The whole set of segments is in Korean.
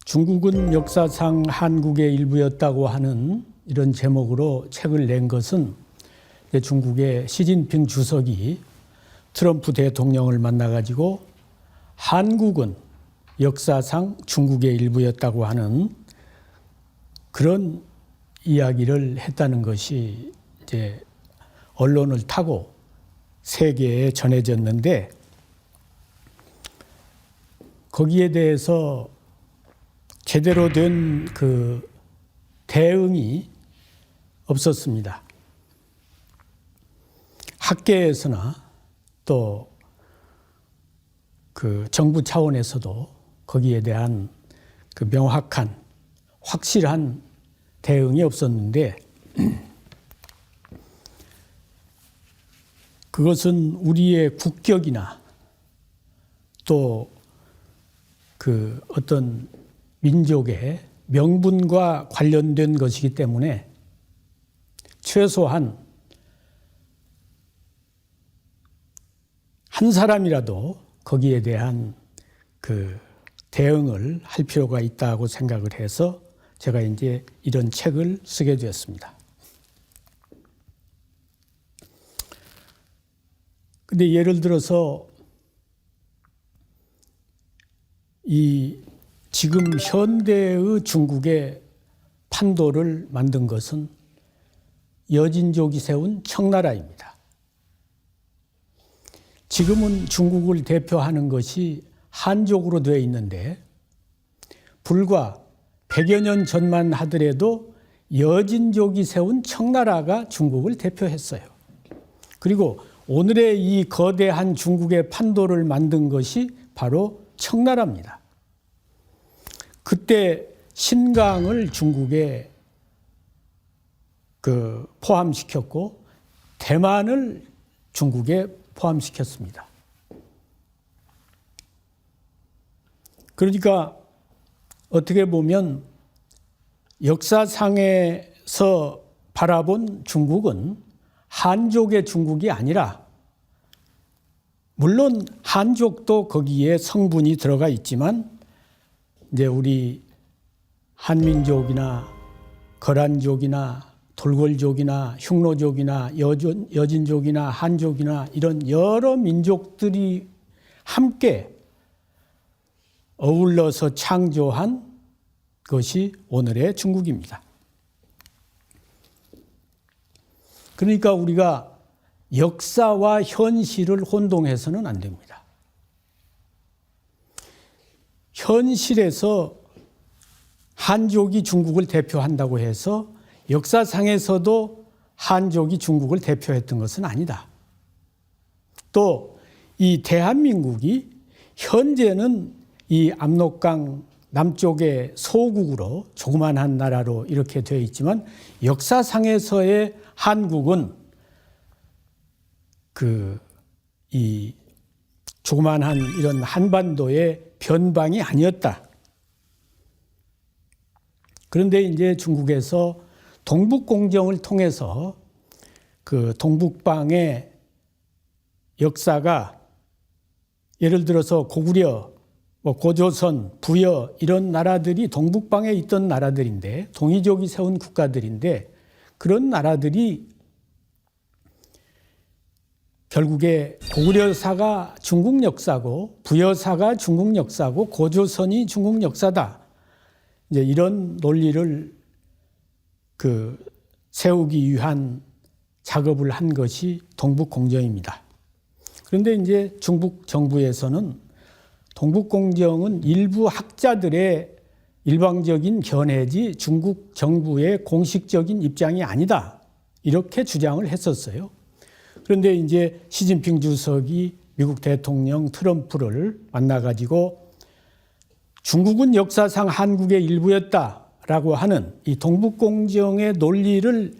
중국은 역사상 한국의 일부였다고 하는 이런 제목으로 책을 낸 것은 중국의 시진핑 주석이 트럼프 대통령을 만나가지고 한국은 역사상 중국의 일부였다고 하는 그런 이야기를 했다는 것이 이제 언론을 타고 세계에 전해졌는데, 거기에 대해서 제대로 된 그 대응이 없었습니다. 학계에서나 또 그 정부 차원에서도 거기에 대한 그 명확한 확실한 대응이 없었는데, 그것은 우리의 국격이나 또 그 어떤 민족의 명분과 관련된 것이기 때문에 최소한 한 사람이라도 거기에 대한 그 대응을 할 필요가 있다고 생각을 해서 제가 이제 이런 책을 쓰게 되었습니다. 근데 예를 들어서 이 지금 현대의 중국의 판도를 만든 것은 여진족이 세운 청나라입니다. 지금은 중국을 대표하는 것이 한족으로 되어 있는데, 불과 100여 년 전만 하더라도 여진족이 세운 청나라가 중국을 대표했어요. 그리고 오늘의 이 거대한 중국의 판도를 만든 것이 바로 청나라입니다. 그때 신강을 중국에 포함시켰고 대만을 중국에 포함시켰습니다. 그러니까 어떻게 보면 역사상에서 바라본 중국은 한족의 중국이 아니라, 물론 한족도 거기에 성분이 들어가 있지만 이제 우리 한민족이나 거란족이나 돌궐족이나 흉노족이나 여진족이나 한족이나 이런 여러 민족들이 함께 어울러서 창조한 것이 오늘의 중국입니다. 그러니까 우리가 역사와 현실을 혼동해서는 안 됩니다. 현실에서 한족이 중국을 대표한다고 해서 역사상에서도 한족이 중국을 대표했던 것은 아니다. 또 이 대한민국이 현재는 이 압록강 남쪽의 소국으로 조그만한 나라로 이렇게 되어 있지만, 역사상에서의 한국은 이 조그만한 이런 한반도의 변방이 아니었다. 그런데 이제 중국에서 동북공정을 통해서 그 동북방의 역사가, 예를 들어서 고구려, 고조선, 부여 이런 나라들이 동북방에 있던 나라들인데, 동이족이 세운 국가들인데, 그런 나라들이 결국에 고구려사가 중국 역사고 부여사가 중국 역사고 고조선이 중국 역사다, 이제 이런 논리를 세우기 위한 작업을 한 것이 동북공정입니다. 그런데 이제 중국 정부에서는 동북공정은 일부 학자들의 일방적인 견해지 중국 정부의 공식적인 입장이 아니다, 이렇게 주장을 했었어요. 그런데 이제 시진핑 주석이 미국 대통령 트럼프를 만나가지고 중국은 역사상 한국의 일부였다라고 하는 이 동북공정의 논리를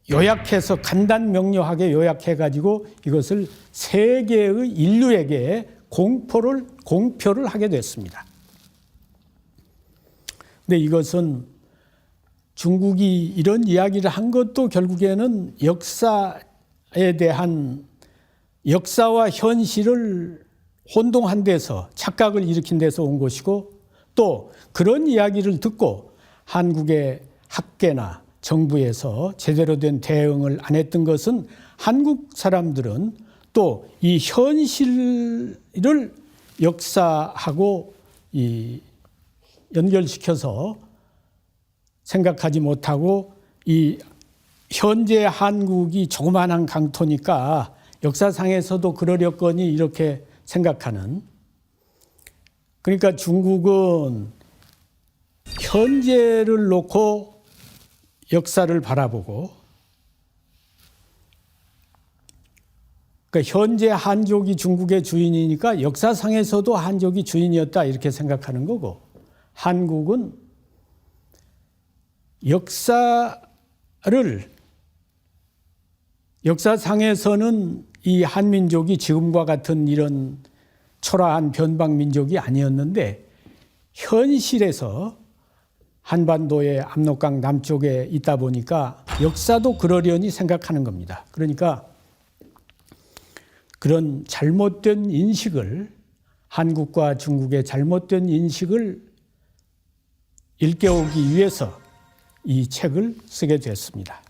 요약해서 간단 명료하게 요약해가지고 이것을 세계의 인류에게 공표를 하게 됐습니다. 근데 이것은 중국이 이런 이야기를 한 것도 결국에는 역사에 대한 역사와 현실을 혼동한 데서, 착각을 일으킨 데서 온 것이고, 또 그런 이야기를 듣고 한국의 학계나 정부에서 제대로 된 대응을 안 했던 것은 한국 사람들은 또 이 현실을 역사하고 연결시켜서 생각하지 못하고 이 현재 한국이 조그마한 강토니까 역사상에서도 그러려거니 이렇게 생각하는, 그러니까 중국은 현재를 놓고 역사를 바라보고, 그러니까 현재 한족이 중국의 주인이니까 역사상에서도 한족이 주인이었다 이렇게 생각하는 거고, 한국은 역사상에서는 이 한민족이 지금과 같은 이런 초라한 변방민족이 아니었는데 현실에서 한반도의 압록강 남쪽에 있다 보니까 역사도 그러려니 생각하는 겁니다. 그러니까 그런 잘못된 인식을, 한국과 중국의 잘못된 인식을 일깨우기 위해서 이 책을 쓰게 됐습니다.